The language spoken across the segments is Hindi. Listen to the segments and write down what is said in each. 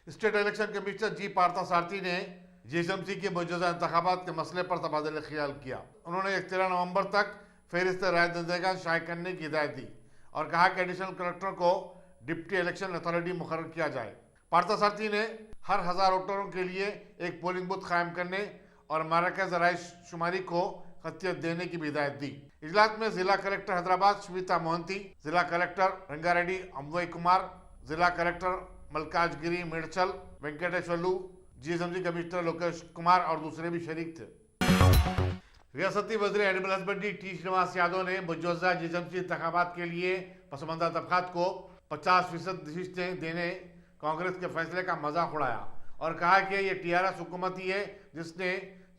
स्टेट इलेक्शन कमिश्नर जी पार्थसारथी ने जीएसएमसी के मौजूदा इंतखाबात के मसले पर तबादला ख्याल किया। उन्होंने 13 नवंबर तक फहरिस्त रायदंदगा शाये करने की हिदायत दी और कहा कि एडिशनल कलेक्टर को डिप्टी इलेक्शन अथॉरिटी मुकर्रर किया जाए। पार्थसारथी ने हर 1000 वोटरों के लिए एक पोलिंग बूथ कायम करने और मरकज राय शुमारी को खतियत देने की भी हिदायत दी। इजलास में जिला कलेक्टर हैदराबाद श्वेता मोहंती, जिला कलेक्टर रंगारेड्डी अम्बई कुमार, जिला collector Malkajgiri Medchal Venkateshwarlu, GSMC commissioner Lokesh Kumar और दूसरे भी शरीक थे। रियासती वज़ीर animal husbandry T Srinivas Yadav ने मौजूदा जीएसएमसी इंतखाबात के लिए पसमानदा तबकात को 50% नशिस्तें देने कांग्रेस के फैसले का मजाक उड़ाया और कहा कि यह टीआरएस हुकूमत ही है जिसने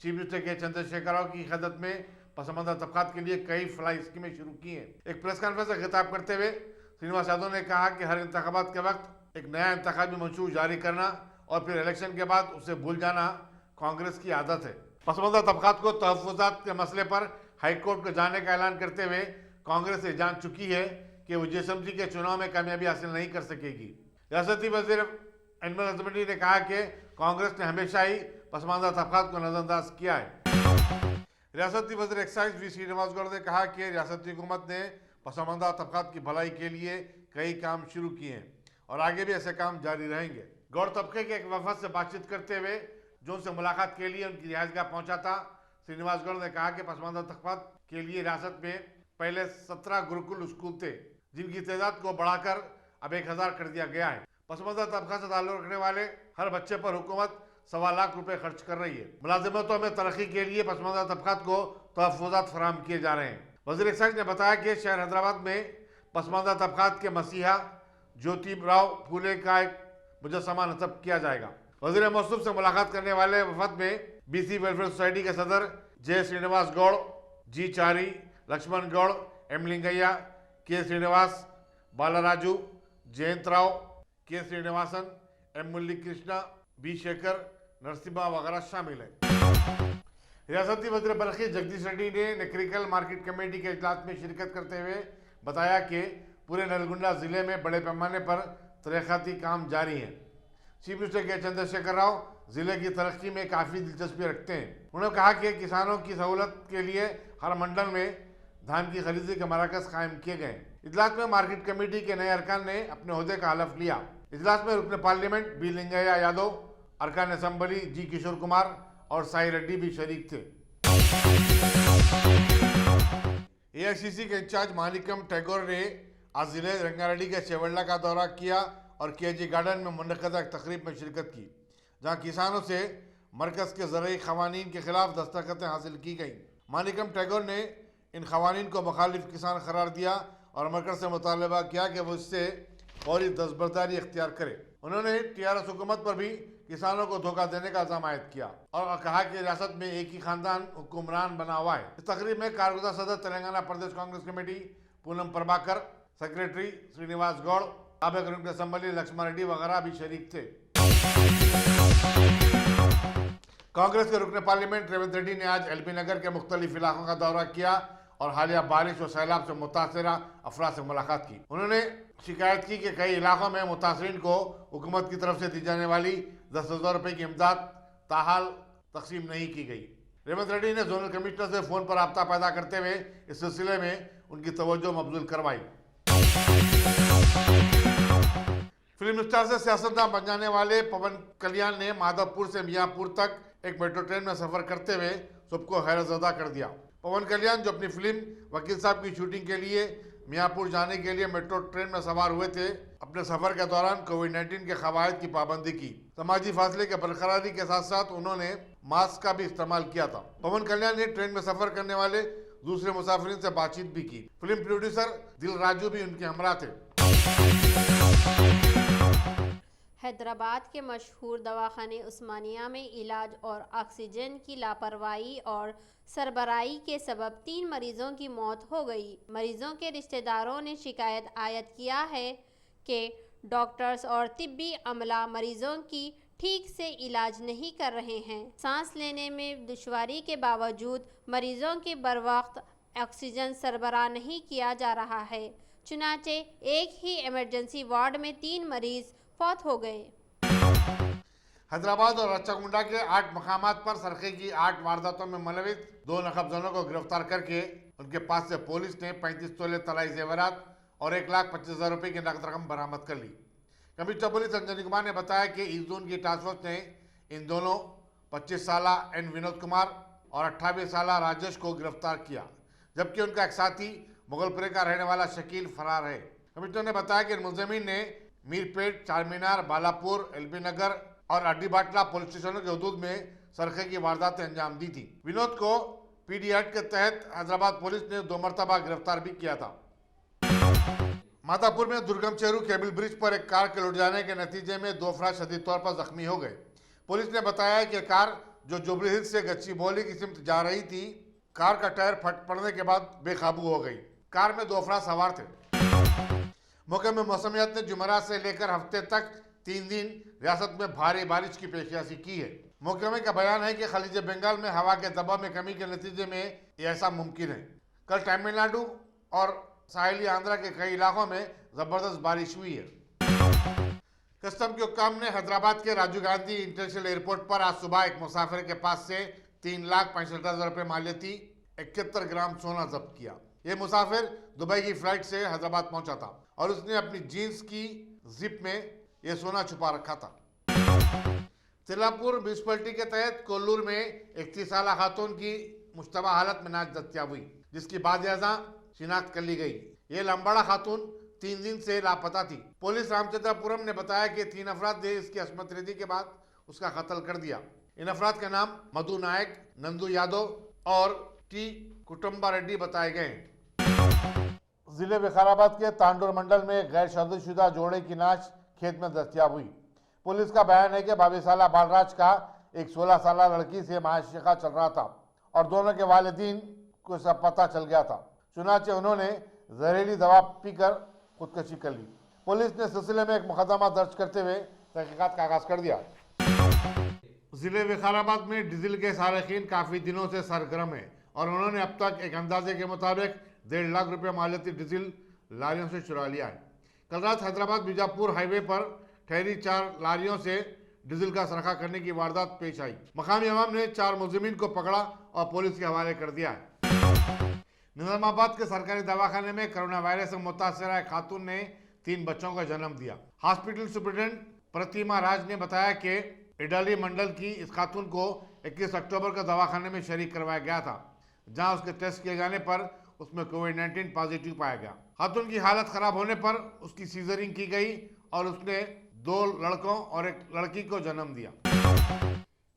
चीफ मिनिस्टर के चंद्रशेखर राव की क़यादत में पसमानदा तबकात के लिए कई फलाई स्कीमें शुरू की हैं। एक प्रेस कॉन्फ्रेंस से खिताब करते हुए श्रीनिवास यादव ने कहा कि हर इंतखाबात के वक्त एक नया इंतखाबी मंशूर जारी करना और फिर इलेक्शन के बाद उसे भूल जाना कांग्रेस की आदत है। पसमानदा तबकात को तहफ़्फ़ुज़ात के मसले पर हाईकोर्ट को जाने का ऐलान करते हुए कांग्रेस ये जान चुकी है कि वो जीएसएमसी के चुनाव में कामयाबी हासिल नहीं कर सकेगी। रियासती वज़ीर एनिमल हस्बेंड्री ने कहा कि कांग्रेस ने हमेशा ही पसमानदा तबकात को नजरअंदाज किया है। रियासती वज़ीर एक्साइज वी श्रीनिवास गौड़ ने कहा कि रियासती हुकूमत ने पसमानदा तबकात की भलाई के लिए कई काम शुरू किए हैं और आगे भी ऐसे काम जारी रहेंगे। गौड़ तबके के एक वफद से बातचीत करते हुए जो उनसे मुलाकात के लिए उनकी रिहाइशगाह पहुंचा था, श्रीनिवास गौड़ ने कहा कि पसमानदा तबकात के लिए रियासत में पहले 17 गुरुकुल स्कूल थे जिनकी तादाद को बढ़ाकर अब 1000 कर दिया गया है। पसमानदा तबका से ताल्लुक रखने वाले हर बच्चे पर हुकूमत 1.25 लाख रुपए खर्च कर रही है। मुलाजिमतों में तरक्की के लिए पसमानदा तबकात को तहफ़्फ़ुज़ात फराहम किए जा रहे हैं। वज़ीर एक्साइज ने बताया कि शहर हैदराबाद में पसमानदा तबकात के मसीहा ज्योतिराव फूले का एक मुजस्समा नस्ब किया जाएगा। वज़ीर मौसूफ से मुलाकात करने वाले वफद में बीसी वेलफेयर सोसाइटी के सदर जे श्रीनिवास गौड़, जी चारी, लक्ष्मण गौड़, एम लिंगैया, के श्रीनिवास, बालाराजू, जयंत राव, के श्रीनिवासन, एम मुरली कृष्णा, बी शेखर, नरसिम्हा वगैरह शामिल हैं। रियासती वज़ीर बल्खी जगदीश रेड्डी ने नेक्रिकल मार्केट कमेटी के इजलास में शिरकत करते हुए बताया कि पूरे नलगुंडा जिले में बड़े पैमाने पर तरक्याती काम जारी हैं। चीफ मिनिस्टर के चंद्रशेखर राव जिले की तरक्की में काफ़ी दिलचस्पी रखते हैं। उन्होंने कहा कि किसानों की सहूलत के लिए हर मंडल में धान की खरीदी के मराकज कायम किए गए। इजलास में मार्केट कमेटी के नए अरकान ने अपने ओहदे का हलफ लिया। इजलास में रुकन पार्लियामेंट बी लिंगैया यादव, अरकान असम्बली जी किशोर कुमार और साई रेड्डी भी शरीक थे। एआईसीसी के इंचार्ज मानिकम टैगोर ने आज जिले रंगारेड्डी के चेवल्ला का दौरा किया और केजी गार्डन में मुनक़दा एक तकरीब में शिरकत की जहां किसानों से मरकज़ के ज़रूरी क़वानीन के खिलाफ दस्तखतें हासिल की गई। मानिकम टैगोर ने इन क़वानीन को मुखालिफ किसान करार दिया और मरकज़ से मुतालबा किया कि वो इससे फौरी दस्तबरदारी इख्तियार करे। उन्होंने टीआरएस हुकूमत पर भी किसानों को धोखा देने का इल्ज़ाम आयद किया और कहा कि रियासत में एक ही खानदान हुक्मरान बना हुआ है। इस तकरीब में कारगुज़र सदर तेलंगाना प्रदेश कांग्रेस कमेटी पूनम प्रभाकर, सेक्रेटरी श्रीनिवास गौड़, साबिक़ रुकन असम्बली लक्ष्मण रेड्डी वगैरह भी शरीक थे। कांग्रेस के रुकन पार्लियामेंट रेवंत रेड्डी ने आज एलबी नगर के मुख्तलिफ इलाकों का दौरा किया और हालिया बारिश और सैलाब से मुतासरा अफराद से मुलाकात की। उन्होंने शिकायत की कि कई इलाकों में मुतासरीन को हुकूमत की तरफ से दी जाने वाली 10,000 रुपये की इमदाद ताहाल तकसीम नहीं की गई। रेवंत रेड्डी ने जोनल कमिश्नर से फ़ोन पर राब्ता पैदा करते हुए इस सिलसिले में उनकी तवज्जो मबजूल करवाई। फिल्म स्टार से सियासतदान बन जाने वाले पवन कल्याण ने माधवपुर से मियाँपुर तक एक मेट्रो ट्रेन में सफर करते हुए सबको हैरतज़दा कर दिया। पवन कल्याण जो अपनी फिल्म वकील साहब की शूटिंग के लिए मियाँपुर जाने के लिए मेट्रो ट्रेन में सवार हुए थे, अपने सफर के दौरान कोविड-19 के कवायद की पाबंदी की, समाजी फासले के बरकरारी के साथ साथ उन्होंने मास्क का भी इस्तेमाल किया था। पवन कल्याण ने ट्रेन में सफर करने वाले दूसरे मुसाफिरीन से बातचीत भी की। फिल्म प्रोड्यूसर दिल राजू भी उनके हमरा थे। हैदराबाद के मशहूर दवाखाने उस्मानिया में इलाज और ऑक्सीजन की लापरवाही और सरबराही के सबब 3 मरीजों की मौत हो गई। मरीजों के रिश्तेदारों ने शिकायत आयद किया है कि डॉक्टर्स और तिब्बी अमला मरीजों की ठीक से इलाज नहीं कर रहे हैं। सांस लेने में दुश्वारी के बावजूद मरीजों के बरवक्त ऑक्सीजन सरबराह नहीं किया जा रहा है। चुनाचे एक ही इमरजेंसी वार्ड में 3 मरीज फौत हो गए। हैदराबाद और रच्चाकुंडा के 8 मकामात पर सरखे की 8 वारदातों में मुलविस 2 नकबजनों को गिरफ्तार करके उनके पास से पुलिस ने 35 तोले तलाई जेवरात और 1,25,000 रुपये की नकद रकम बरामद कर ली। कमिश्नर पुलिस अंजनी कुमार ने बताया कि ईस्ट जोन की टास्क फोर्स ने इन दोनों 25 साल एन विनोद कुमार और 28 साल राजेश को गिरफ्तार किया, जबकि उनका एक साथी मुगलपुरे का रहने वाला शकील फरार है। कमिश्नर ने बताया कि मुलजिमीन ने मीरपेट, चारमीनार, बालापुर, एलबी नगर और अड्डी बाटला पुलिस स्टेशनों के हदूद में सरखे की वारदातें अंजाम दी थी। विनोद को पीडी एक्ट के तहत हैदराबाद पुलिस ने 2 मरतबा गिरफ्तार भी किया था। मातापुर में दुर्गम चेरू केबल ब्रिज पर एक कार के लुट जाने के नतीजे में 2 अफराद शदीद तौर पर जख्मी हो गए। पुलिस ने बताया कि कार जो जुबली हिल्स से गच्चीबौली की सिमत जा रही थी, कार का टायर फट पड़ने के बाद बेकाबू हो गई। कार में 2 अफराद सवार थे। मौके में मौसमियात ने जुमेरात से लेकर हफ्ते तक 3 दिन रियासत में भारी बारिश की पेशकशी की है। महकमे का बयान है कि खलीज बंगाल में हवा के दबाव में कमी के नतीजे में ऐसा मुमकिन है। कल तमिलनाडु और साहिली आंध्रा के कई इलाकों में जबरदस्त बारिश हुई है। कस्टम के हुक्काम ने हैदराबाद के राजीव गांधी इंटरनेशनल एयरपोर्ट पर आज सुबह एक मुसाफिर के पास से 3,65,000 रुपये मालियती 71 ग्राम सोना जब्त किया। ये मुसाफिर दुबई की फ्लाइट से हैदराबाद पहुंचा था और उसने अपनी जीन्स की जिप में यह सोना छुपा रखा था। तिलापुर म्यूनिसिपैलिटी के तहत कोल्लूर में 31 साल खातून की मुश्तबा हालत में नाच दस्तियाब हुई, जिसकी बादयाजा शिनाख्त कर ली गई। ये लंबाड़ा खातून 3 दिन से लापता थी। पुलिस रामचंद्रपुरम ने बताया कि 3 अफराद ने इसकी अस्मत रेजी के बाद उसका कत्ल कर दिया। इन अफराद के नाम मधु नायक, नंदू यादव और टी कुटुम्बा रेड्डी बताए गए। जिले विकाराबाद के तांडुर मंडल में गैर शादीशुदा जोड़े की नाच खेत में दस्तियाब हुई। पुलिस का बयान है कि 22 साल बालराज का एक 16 साल लड़की से माशिका चल रहा था और दोनों के वालिदीन को सब पता चल गया था। चुनाचे उन्होंने जहरीली दवा पीकर खुदकशी कर ली। पुलिस ने सिलसिले में एक मुकदमा दर्ज करते हुए तहकीकात का आगाज कर दिया। जिले विकाराबाद में डीजल के सारकीन काफी दिनों से सरगर्म है और उन्होंने अब तक एक अंदाजे के मुताबिक 1.5 लाख रुपये मालियती डीजल लारियों से चुरा लिया है। कल रात हैदराबाद बीजापुर हाईवे पर ठहरी 4 लारियों से डीजल का सरखा करने की वारदात पेश आई। मकामी अवाम ने 4 मुलजिमीन को पकड़ा और पुलिस के हवाले कर दिया है। निजामाबाद के सरकारी दवाखाने में कोरोना वायरस से मुतासरा एक खातून ने 3 बच्चों का जन्म दिया। हॉस्पिटल सुप्रिटेंडेंट प्रतिमा राज ने बताया कि इडाली मंडल की इस खातून को 21 अक्टूबर को दवाखाने में शरीक करवाया गया था, जहां उसके टेस्ट किए जाने पर उसमें कोविड-19 पॉजिटिव पाया गया। खातून की हालत खराब होने पर उसकी सीजरिंग की गई और उसने 2 लड़कों और एक लड़की को जन्म दिया।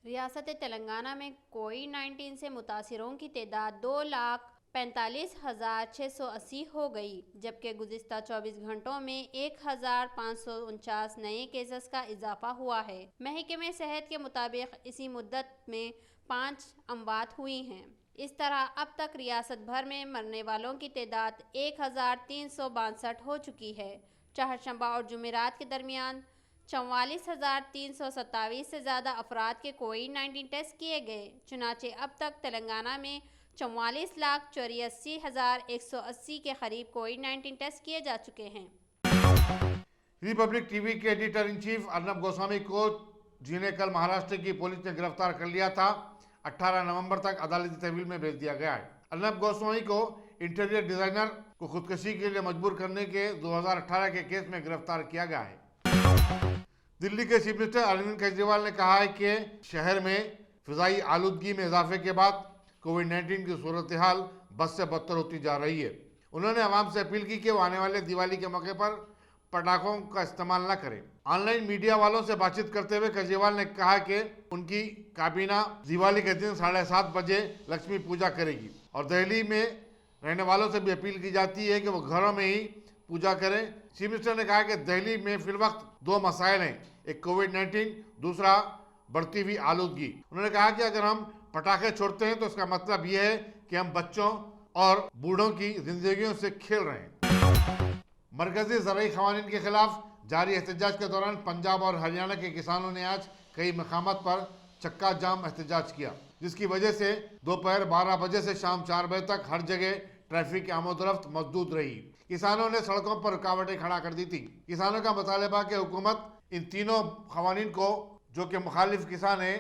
रियासत तेलंगाना में कोविड-19 से मुतासिरों की तादाद 2,45,680 हो गई, जबकि गुज़िश्ता 24 घंटों में 1,549 नए केसेस का इजाफा हुआ है। महकमे सेहत के मुताबिक इसी मुद्दत में 5 अमवात हुई हैं। इस तरह अब तक रियासत भर में मरने वालों की तादाद 1,362 हो चुकी है। चाहरशंबा और जुमेरात के दरमियान 44,327 से ज़्यादा अफराद के कोविड-19 टेस्ट किए गए। चुनाचे अब तक तेलंगाना में 44,84,180 के करीब कोविड-19 टेस्ट किए जा चुके हैं। रिपब्लिक टीवी के editor in chief Arnab Goswami को जिन्हें कल महाराष्ट्र की पुलिस ने गिरफ्तार कर लिया था, 18 नवंबर तक अदालती तहवील में भेज दिया गया है। अर्नब गोस्वामी को इंटीरियर डिजाइनर को खुदकशी के लिए मजबूर करने के 2018 के केस में गिरफ्तार किया गया है। दिल्ली के चीफ मिनिस्टर अरविंद केजरीवाल ने कहा है कि शहर में फिजाई आलूदगी में इजाफे के बाद कोविड-19 की सूरत हाल बद से बदतर होती जा रही है। उन्होंने आवाम से अपील की कि वो आने वाले दिवाली के मौके पर पटाखों का इस्तेमाल न करें। ऑनलाइन मीडिया वालों से बातचीत करते हुए केजरीवाल ने कहा कि उनकी काबीना दिवाली के दिन 7:30 बजे लक्ष्मी पूजा करेगी और दिल्ली में रहने वालों से भी अपील की जाती है कि वो घरों में ही पूजा करें। चीफ मिनिस्टर ने कहा कि दिल्ली में फिलवक्त 2 मसाइल हैं, एक कोविड-19, दूसरा बढ़ती हुई आलूदगी। उन्होंने कहा कि अगर हम पटाखे छोड़ते हैं तो इसका मतलब यह है कि हम बच्चों और बूढ़ों की जिंदगियों से खेल रहे हैं। मरकजी ज़राई क़वानीन के खिलाफ जारी एहतजाज के दौरान पंजाब और हरियाणा के किसानों ने आज कई मकामात पर चक्का जाम एहतजाज किया, जिसकी वजह से दोपहर 12 बजे से शाम 4 बजे तक हर जगह ट्रैफिक की आमोदरफ्त मजदूद रही। किसानों ने सड़कों पर रुकावटें खड़ा कर दी थी। किसानों का मुतालबा कि हुकूमत इन तीनों खवानीन को जो कि मुखालिफ किसान हैं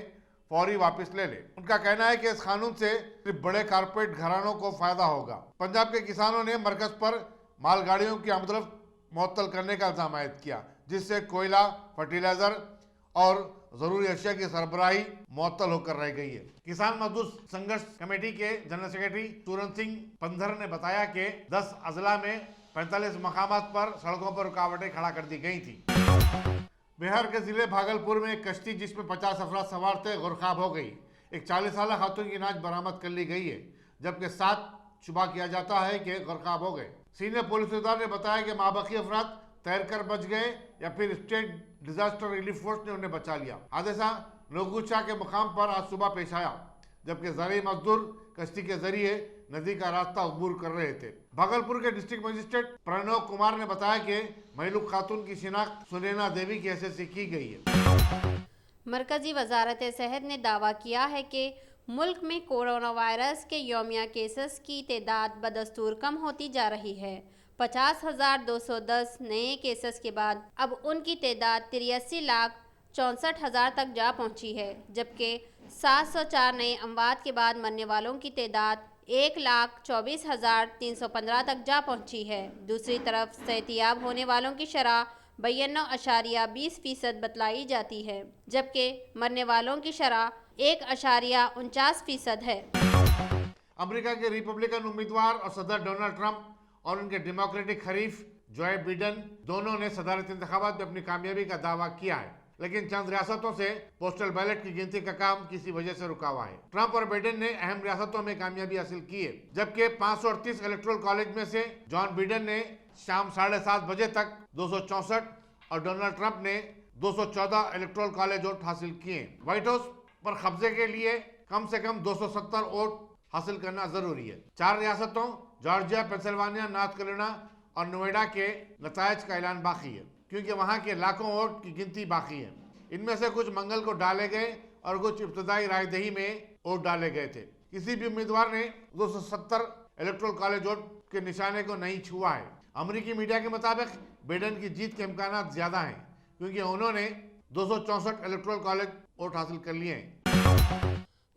फौरी वापस ले ले। उनका कहना है कि इस कानून से सिर्फ बड़े कारपोरेट घरानों को फायदा होगा। पंजाब के किसानों ने मरकज पर मालगाड़ियों की आमदरफ्त मुअत्तल करने का इल्जाम आयद किया, जिससे कोयला, फर्टिलाइजर और जरूरी अशिया की सरबराही मुअत्तल होकर रह गई है। किसान मजदूर संघर्ष कमेटी के जनरल सेक्रेटरी सूरन सिंह पंधर ने बताया कि 10 अजला में 45 मकामात पर सड़कों पर रुकावटें खड़ा कर दी गई थी। बिहार के जिले भागलपुर में एक कश्ती जिसमें 50 अफराद सवार थे गुरखाब हो गई। एक 40 साल खातून की नाच बरामद कर ली गई है, जबकि 7 शुबा किया जाता है कि गुरखाब हो गए। सीनियर पुलिस सूबेदार ने बताया कि माबाकी अफराद तैरकर बच गए या फिर स्टेट डिजास्टर रिलीफ फोर्स ने उन्हें बचा लिया। हादसा नोगुचा के मुकाम पर आज सुबह पेश आया, जबकि ज़राई मजदूर कश्ती के जरिए नदी का रास्ता अबूर कर रहे थे। भागलपुर के डिस्ट्रिक्ट मजिस्ट्रेट प्रणव कुमार ने बताया कि महिलूक खातून की शिनाख्त सुनैना देवी की हैसियत से की गई है। मरकजी वजारत सेहत ने दावा किया है कि मुल्क में कोरोना वायरस के यौमिया केसेस की तादाद बदस्तूर कम होती जा रही है। 50,210 नए केसेस के बाद अब उनकी तादाद 83,64,000 तक जा पहुंची है, जबकि 704 नए अमवात के बाद मरने वालों की तादाद 1,24,315 तक जा पहुंची है। दूसरी तरफ सेहतियाब होने वालों की शरह 92.20% बतलाई जाती है, जबकि मरने वालों की शरह 1.49% है। अमेरिका के रिपब्लिकन उम्मीदवार और सदर डोनाल्ड ट्रंप और उनके डेमोक्रेटिक खरीफ जो बिडेन दोनों ने सदारत इंतखाबात में अपनी कामयाबी का दावा किया है, लेकिन चंद रियासतों से पोस्टल बैलेट की गिनती का काम किसी वजह से रुका हुआ है। ट्रंप और बिडेन ने अहम रियासतों में कामयाबी हासिल की है, जबकि 538 इलेक्टोरल कॉलेज में से जॉन बिडेन ने शाम 7:30 बजे तक 264 और डोनाल्ड ट्रंप ने 214 इलेक्टोरल कॉलेज वोट हासिल किए। व्हाइट हाउस पर कब्जे के लिए कम से कम 270 वोट हासिल करना जरूरी है। 4 रियासतों जॉर्जिया, पेंसिल्वानिया, नॉर्थ कैरोलिना और नोएडा के नतायज का ऐलान बाकी है, क्योंकि वहां के लाखों वोट की गिनती बाकी है। इनमें से कुछ मंगल को डाले गए और कुछ इब्तदाई रायदही में वोट डाले गए थे। किसी भी उम्मीदवार ने 270 इलेक्टोरल कॉलेज वोट के निशाने को नहीं छुआ है। अमेरिकी मीडिया के मुताबिक बिडेन की जीत के इम्कान ज्यादा हैं, क्योंकि उन्होंने 264 इलेक्टोरल कॉलेज वोट हासिल कर लिए हैं।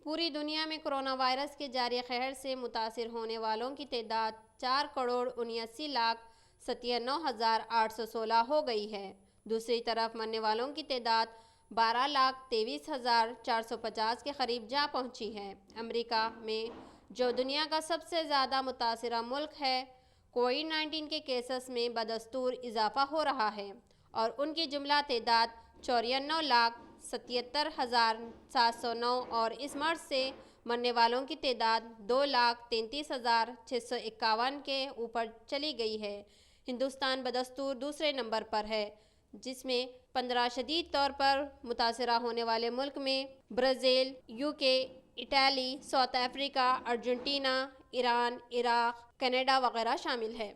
पूरी दुनिया में कोरोना वायरस के जारी कहर से मुतासिर होने वालों की तादाद 4,79,97,816 हो गई है। दूसरी तरफ मरने वालों की तादाद 12,23,450 के करीब जा पहुंची है। अमेरिका में, जो दुनिया का सबसे ज़्यादा मुतासिरा मुल्क है, कोविड-19 के केसेस में बदस्तूर इजाफा हो रहा है और उनकी जुमला तादाद 94,77,709 और इस मर्ज से मरने वालों की तादाद 2,33,651 के ऊपर चली गई है। हिंदुस्तान बदस्तूर दूसरे नंबर पर है, जिसमें 15 शदीद तौर पर मुतासरा होने वाले मुल्क में Brazil, UK, Italy, south Africa, Argentina, Iran, Iraq, Canada वगैरह शामिल है।